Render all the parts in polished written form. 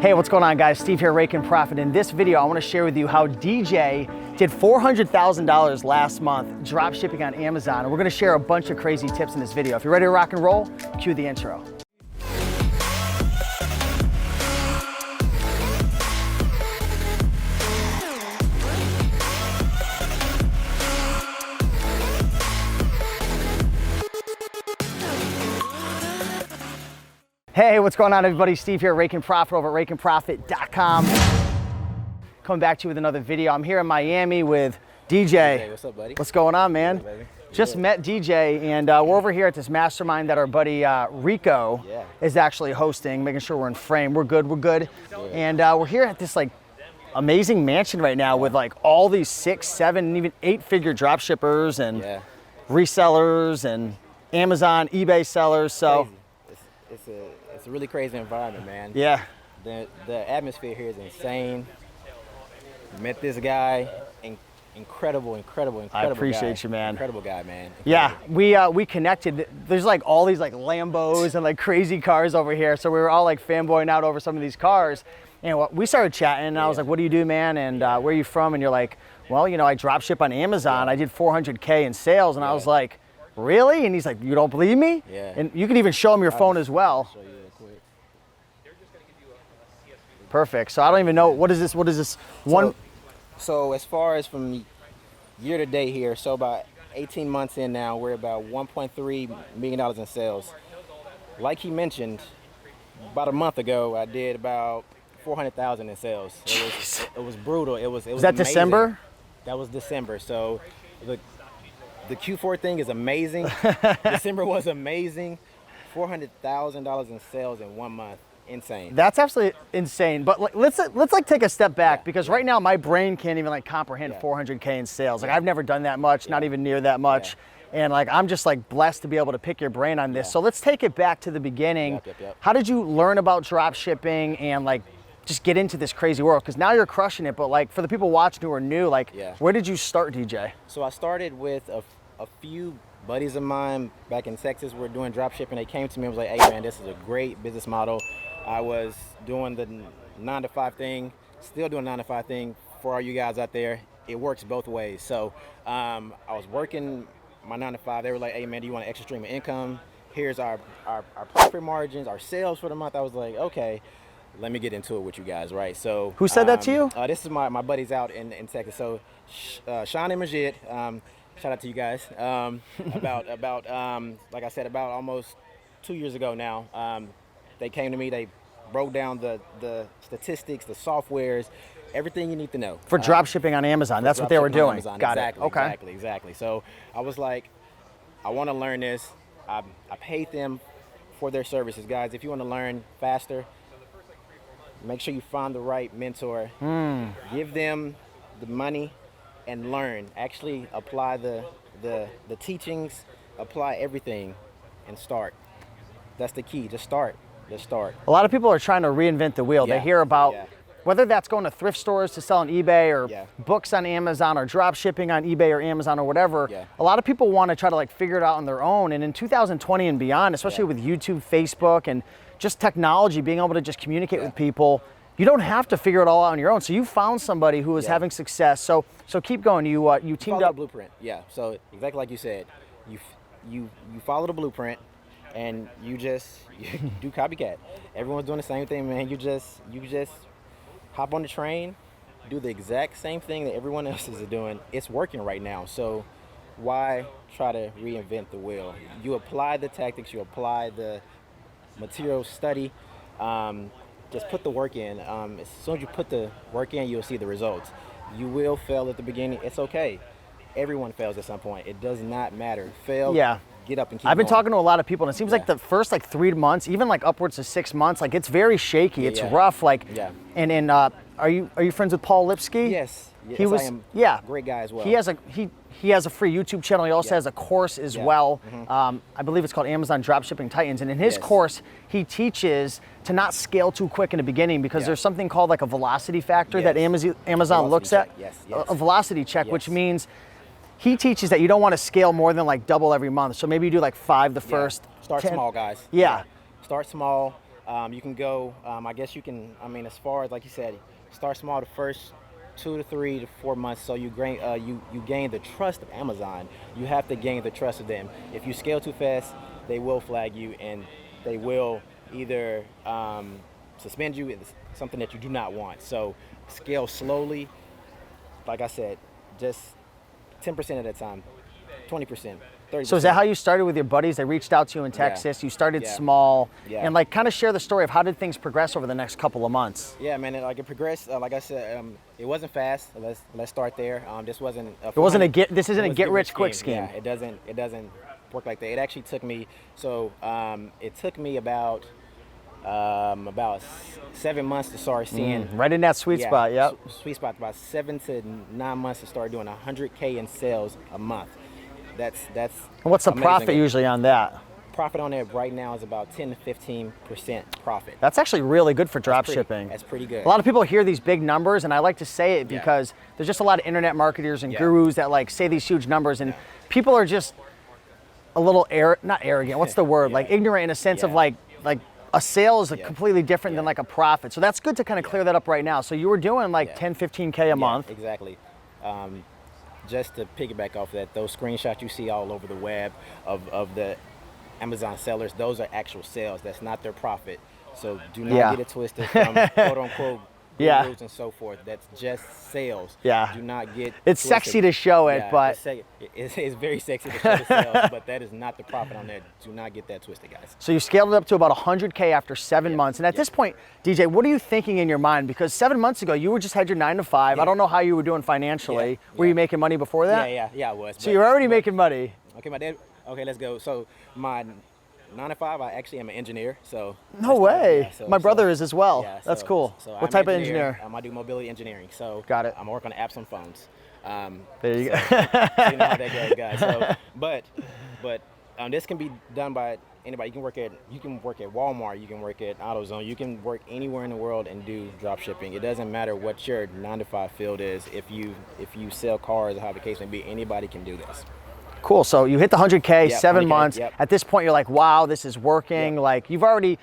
Hey, what's going on, guys? Steve here, Raiken Profit. In this video, I want to share with you how DJ did $400,000 last month drop shipping on Amazon. And we're going to share a bunch of crazy tips in this video. If you're ready to rock and roll, cue the intro. Hey, what's going on, everybody? Steve here, Raiken Profit over at RaikenProfit.com. Coming back to you with another video. I'm here in Miami with DJ. Hey, what's up, buddy? What's going on, man? Hey, Just met DJ, and we're over here at this mastermind that our buddy Rico is actually hosting, making sure we're in frame. We're good, we're good. And we're here at this like amazing mansion right now with like all these 6, 7, and even 8-figure drop shippers and resellers and Amazon, eBay sellers. So it's a really crazy environment, man. Yeah. The atmosphere here is insane. Met this guy, incredible I appreciate guy. you, man. Incredible guy, man. Incredible. Yeah, we connected. There's like all these like Lambos and like crazy cars over here. So we were all like fanboying out over some of these cars. And we started chatting and I was like, what do you do, man? And where are you from? And you're like, well, you know, I drop ship on Amazon. I did 400K in sales. And I was like, really? And he's like, you don't believe me? Yeah. And you can even show him your phone as well. Show you real quick. Perfect. So I don't even know, what is this? So as far as from year to date here, so about 18 months in now, we're about $1.3 million in sales. Like he mentioned, about a month ago, I did about 400,000 in sales. It was brutal. It was that amazing. December? That was December. So the Q4 thing is amazing. December was amazing. $400,000 in sales in 1 month. Insane. That's absolutely insane. But like, let's like take a step back because right now my brain can't even like comprehend 400K in sales. Like I've never done that much, not even near that much. And like I'm just like blessed to be able to pick your brain on this. So let's take it back to the beginning. How did you learn about drop shipping and like just get into this crazy world? Because now you're crushing it, but like for the people watching who are new, like where did you start, DJ? So I started with a few buddies of mine back in Texas were doing drop shipping. They came to me and was like, hey man, this is a great business model. I was doing the 9-to-5 thing, still doing 9-to-5 thing for all you guys out there. It works both ways. So I was working my 9-to-5. They were like, hey man, do you want an extra stream of income? Here's our profit margins, our sales for the month. I was like, okay, let me get into it with you guys, right? So who said that to you? This is my buddies out in Texas. So Sean and Majid, shout out to you guys. About like I said, about almost 2 years ago now, they came to me, they broke down the statistics, the softwares, everything you need to know. For drop shipping on Amazon, that's what they were doing. Got it. Okay. Exactly. So I was like, I want to learn this. I paid them for their services. Guys, if you want to learn faster, make sure you find the right mentor. Give them the money and learn. Actually apply the teachings, apply everything and start. That's the key. Just start. A lot of people are trying to reinvent the wheel. They hear about whether that's going to thrift stores to sell on eBay or books on Amazon or drop shipping on eBay or Amazon or whatever. A lot of people want to try to like figure it out on their own. And in 2020 and beyond, especially with YouTube, Facebook, and just technology, being able to just communicate with people, you don't have to figure it all out on your own. So you found somebody who is having success. So keep going. You teamed up. The blueprint. Yeah. So exactly like you said, you follow the blueprint. And you do copycat. Everyone's doing the same thing, man. You just hop on the train, do the exact same thing that everyone else is doing. It's working right now. So why try to reinvent the wheel? You apply the tactics, you apply the material study. Just put the work in. As soon as you put the work in, you'll see the results. You will fail at the beginning. It's okay. Everyone fails at some point. It does not matter. Fail. Get up and keep I've been going. talking to a lot of people, and it seems like the first like 3 months, even like upwards to 6 months, like it's very shaky. It's rough. Like, and are you friends with Paul Lipsky? Yes. He was. I am. Great guy as well. He has a free YouTube channel. He also has a course as well. I believe it's called Amazon Dropshipping Titans. And in his course, he teaches to not scale too quick in the beginning because there's something called like a velocity factor that Amazon looks at. A velocity check, which means he teaches that you don't want to scale more than like double every month. So maybe you do like 5 the first. Start 10. small, guys. Yeah. Start small. You can go, I guess you can, I mean, as far as, like you said, start small the first 2 to 3 to 4 months, so you gain the trust of Amazon. You have to gain the trust of them. If you scale too fast, they will flag you, and they will either suspend you. It's something that you do not want. So scale slowly. Like I said, just 10% at a time, 20%. 30%. So is that how you started with your buddies? They reached out to you in Texas. You started small, and like kind of share the story of how did things progress over the next couple of months? Yeah, man. It progressed. Like I said, it wasn't fast. Let's start there. This wasn't. This isn't a get rich quick scheme. Yeah, it doesn't work like that. It actually took me. So it took me about 7 months to start seeing. Right in that sweet spot. Yep. Sweet spot. About 7 to 9 months to start doing 100K in sales a month. That's. And what's the profit usually on that? Profit on it right now is about 10 to 15% profit. That's actually really good for drop shipping. That's pretty good. A lot of people hear these big numbers, and I like to say it because there's just a lot of internet marketers and gurus that like say these huge numbers, and people are just a little not arrogant. What's the word? Like ignorant in a sense of like a sale is completely different than like a profit. So that's good to kind of clear that up right now. So you were doing like 10, 15K a month. Exactly. Just to piggyback off that, those screenshots you see all over the web of the Amazon sellers, those are actual sales. That's not their profit. So do not get it twisted from quote unquote gurus and so forth. That's just sales. Yeah. Do not get it's twisted. Sexy to show it, but it's very sexy to show the sales, but that is not the profit on that. Do not get that twisted, guys. So you scaled it up to about 100K after 7 months. And at this point, DJ, what are you thinking in your mind? Because 7 months ago, you just had your 9 to 5. I don't know how you were doing financially. Were you making money before that? Yeah, I was. So you're already making money. Okay, my dad. Okay, let's go. So my 9 to 5, I actually am an engineer. So no way. My brother is as well. Yeah, that's cool. So what type of engineer? I do mobility engineering. So got it. I'm working on apps on phones. There you go. So you know how that goes, guys. So, but this can be done by anybody. You can work at Walmart. You can work at AutoZone. You can work anywhere in the world and do drop shipping. It doesn't matter what your 9 to 5 field is. If you sell cars or how the case may be, anybody can do this. Cool. So you hit the 100K, 7 months. At this point, you're like, wow, this is working. Like you've already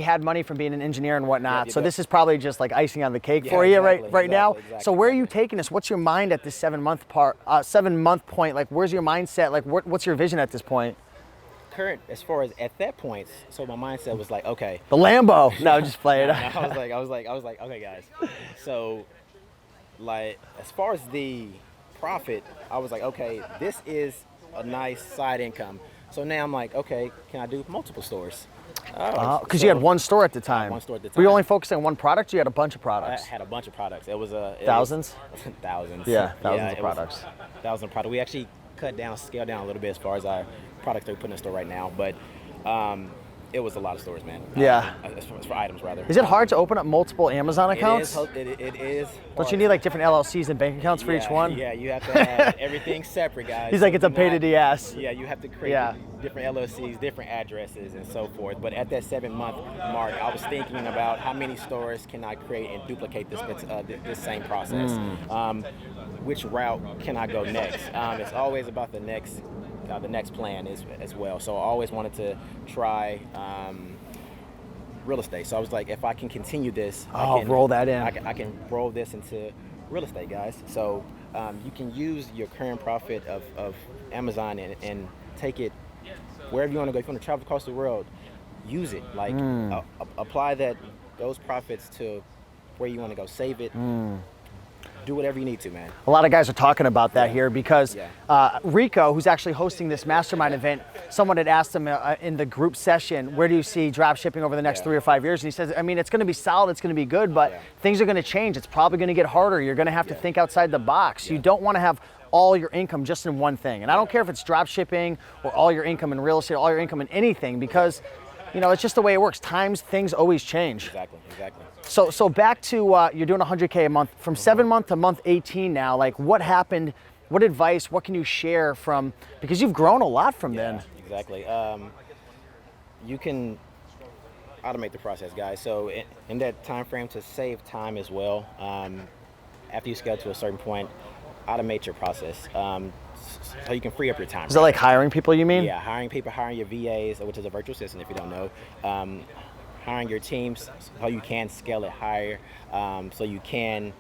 had money from being an engineer and whatnot. So this is probably just like icing on the cake for you right now. So where are you taking this? What's your mind at this 7 month point? Like where's your mindset? Like what's your vision at this point? Current, as far as at that point, so my mindset was like, okay. The Lambo. No, just play it. I was like, okay, guys. So, like, as far as the profit, I was like, okay, this is a nice side income. So now I'm like, okay, can I do multiple stores? Because you had one store at the time. One store at the time. Were you only focusing on one product, or you had a bunch of products? I had a bunch of products. It was thousands? Thousands. Yeah, thousands of products. Thousands of products. We actually scaled down a little bit as far as our products that we put in the store right now, but it was a lot of stores, man. Yeah. As for items, rather. Is it hard to open up multiple Amazon accounts? It is. Don't you need like different LLCs and bank accounts for each one? Yeah, you have to have everything separate, guys. He's like, it's a pain in the ass. Yeah, you have to create different LLCs, different addresses, and so forth. But at that 7 month mark, I was thinking about how many stores can I create and duplicate this same process. Which route can I go next? It's always about the next plan as well. So I always wanted to try real estate. So I was like, if I can continue this, I can roll that in. I can roll this into real estate, guys. So you can use your current profit of Amazon and take it wherever you want to go. If you want to travel across the world, use it. Like apply those profits to where you want to go. Save it. Do whatever you need to, man. A lot of guys are talking about that here because Rico, who's actually hosting this mastermind event, someone had asked him in the group session, where do you see drop shipping over the next 3 or 5 years? And he says, I mean, it's going to be solid, it's going to be good, but things are going to change. It's probably going to get harder. You're going to have to think outside the box. You don't want to have all your income just in one thing. And I don't care if it's drop shipping or all your income in real estate, or all your income in anything, because it's just the way it works. Things always change. Exactly. So back to you're doing 100K a month. From 7 month to month 18 now, like what happened? What advice, what can you share from, because you've grown a lot from then. Exactly. You can automate the process, guys. So in that time frame, to save time as well, after you scale to a certain point, automate your process. So you can free up your time. Is that like hiring people, you mean? Yeah, hiring people, hiring your VAs, which is a virtual assistant if you don't know. hiring your teams so you can scale it higher, so you can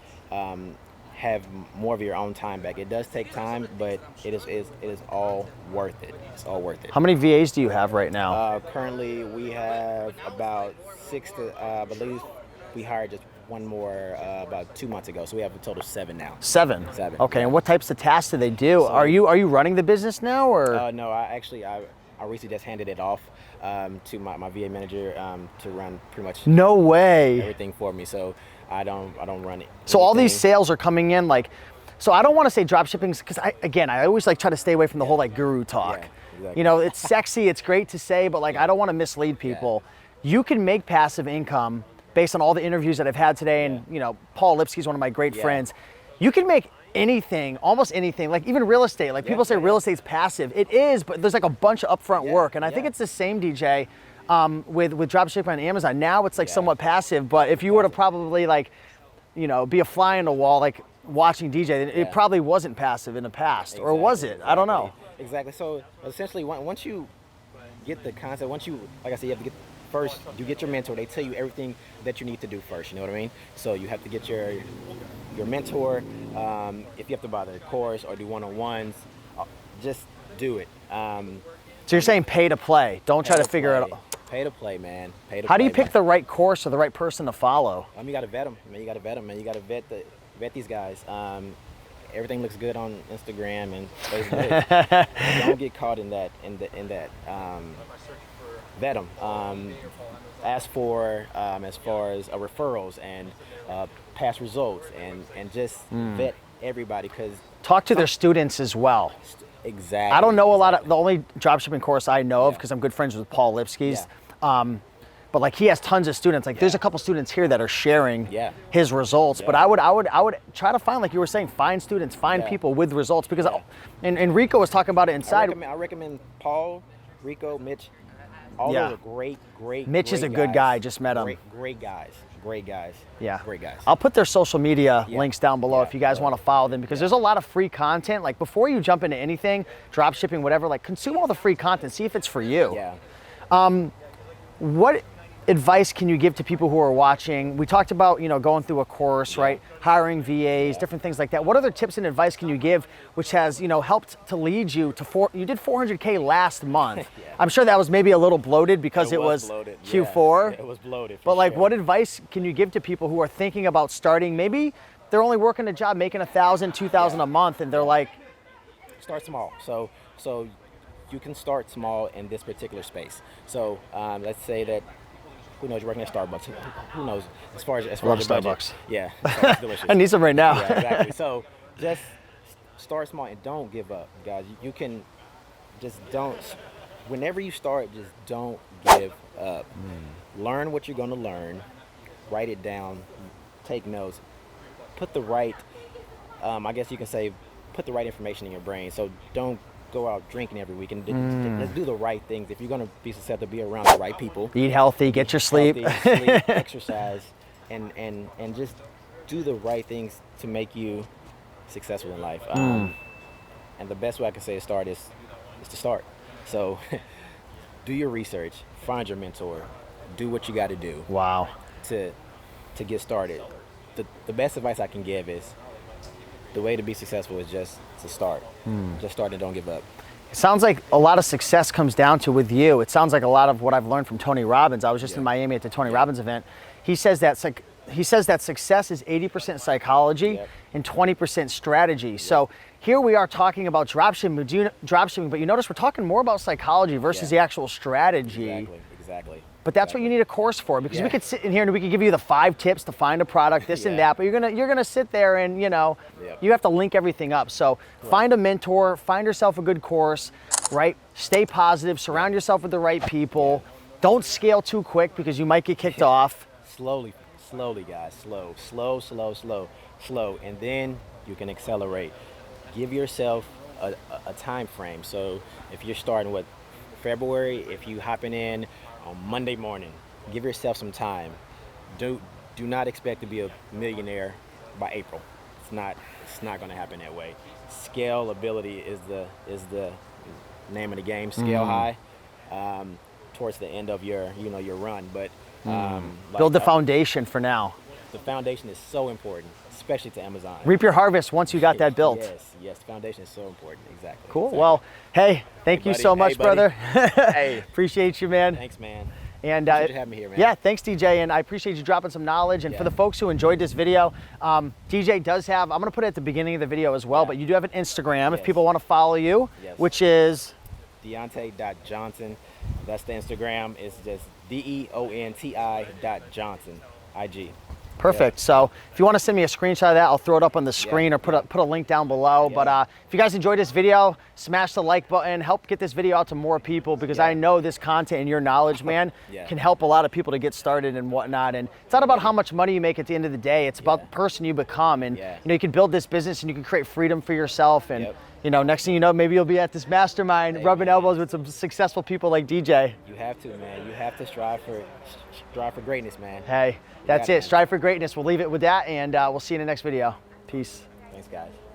have more of your own time back. It does take time, but it is all worth it. It's all worth it. How many VAs do you have right now? Currently, we have about 6 to, I believe we hired just one more about 2 months ago, so we have a total of 7 now. 7? 7. Okay, yeah. And what types of tasks do they do? So, are you running the business now, or? No, I recently just handed it off to my VA manager to run pretty much no way everything for me. So I don't run it. So all these sales are coming in like, so I don't want to say drop shipping because I always like try to stay away from the whole like guru talk. Yeah, exactly. You know, it's sexy, it's great to say, but like I don't want to mislead people. You can make passive income based on all the interviews that I've had today, and you know, Paul Lipsky's one of my great friends. You can make anything, almost anything, like even real estate. Like people say real estate's passive. It is, but there's like a bunch of upfront work, and I think it's the same, DJ. With dropshipping on Amazon. Now it's like somewhat passive, but if you were to probably like, you know, be a fly on the wall, like watching DJ, it probably wasn't passive in the past, or was it? I don't know. Exactly. So essentially, once you get the concept, once you, like I said, you have to get first. You get your mentor. They tell you everything that you need to do first. You know what I mean? So you have to get your mentor. If you have to buy the course or do one-on-ones, just do it. So you're saying pay to play. Don't try to figure it out. Pay to play, man. Pay to How play, do you pick the right course or the right person to follow? You got to vet them, man. You got to vet them, man. You got to vet these guys. Everything looks good on Instagram and Facebook. Don't get caught in that. Vet them. Ask for as far as referrals and past results, and just vet everybody, because talk to their students as well. Exactly. I don't know a lot of, the only dropshipping course I know of, because I'm good friends with Paul Lipsky's, but like he has tons of students. Like there's a couple students here that are sharing his results. But I would try to find, like you were saying, find students, find people with results, because and Rico was talking about it inside. I recommend Paul, Rico, Mitch. All those are great. Mitch is a good guy. Just met him. Great guys. Yeah. Great guys. I'll put their social media links down below if you guys want to follow them, because there's a lot of free content. Like before you jump into anything, drop shipping, whatever, like consume all the free content, see if it's for you. Yeah. What advice can you give to people who are watching? We talked about, you know, going through a course, right? Hiring VAs, different things like that. What other tips and advice can you give, which has, you know, helped to lead you to you did 400K last month. I'm sure that was maybe a little bloated because it was bloated. Q4. It was bloated. But like, what advice can you give to people who are thinking about starting? Maybe they're only working a job, making $1,000, $2,000 a month, and they're like, start small. So you can start small in this particular space. So let's say that, who knows, you're working at Starbucks. Who knows? As far as Starbucks. Yeah, it's delicious. I need some right now. Yeah, exactly. So just start small and don't give up, guys. You can just don't. Whenever you start, just don't give up. Learn what you're going to learn. Write it down. Take notes. Put the right, I guess you can say, put the right information in your brain. So don't go out drinking every weekend. Let's do the right things. If you're going to be successful, be around the right people. Eat healthy, get your sleep. Exercise, and just do the right things to make you successful in life. And the best way I can say to start is to start. So do your research, find your mentor, do what you got to do. Wow. To get started. The best advice I can give is the way to be successful is just to start. Just start and don't give up. It sounds like a lot of success comes down to, with you, it sounds like a lot of what I've learned from Tony Robbins. I was just in Miami at the Tony Robbins event. He says that success is 80% psychology and 20% strategy. So here we are talking about dropshipping, but you notice we're talking more about psychology versus the actual strategy. Exactly. But that's what you need a course for, because we could sit in here and we could give you the 5 tips to find a product, this and that, but you're gonna sit there and, you know, you have to link everything up. So find a mentor, find yourself a good course, right? Stay positive, surround yourself with the right people. Don't scale too quick because you might get kicked off. Slowly, guys, slow, and then you can accelerate. Give yourself a time frame. So if you're starting with February, if you hopping in on Monday morning, give yourself some time. Do not expect to be a millionaire by April. It's not going to happen that way. Scalability is the name of the game. Scale high towards the end of your run, but Build the foundation for now. The foundation is so important, especially to Amazon. Reap your harvest once you got that built. Yes, foundation is so important, exactly. Cool, exactly. Well, hey, thank you so much, brother. Hey. Appreciate you, man. Thanks, man. And appreciate you having me here, man. Yeah, thanks, DJ, and I appreciate you dropping some knowledge. And for the folks who enjoyed this video, DJ does have, I'm gonna put it at the beginning of the video as well, but you do have an Instagram if people wanna follow you, which is? Deonti.Johnson. That's the Instagram. It's just DEONTI.Johnson, IG. Perfect. So if you want to send me a screenshot of that, I'll throw it up on the screen or put a link down below. But if you guys enjoyed this video, smash the like button, help get this video out to more people, because I know this content and your knowledge, man, can help a lot of people to get started and whatnot. And it's not about how much money you make at the end of the day. It's about the person you become. And you know, you can build this business and you can create freedom for yourself. And you know, next thing you know, maybe you'll be at this mastermind rubbing elbows with some successful people like DJ. You have to, man. You have to strive for greatness, man. Hey, that's it. Strive for greatness. We'll leave it with that, and we'll see you in the next video. Peace. Thanks, guys.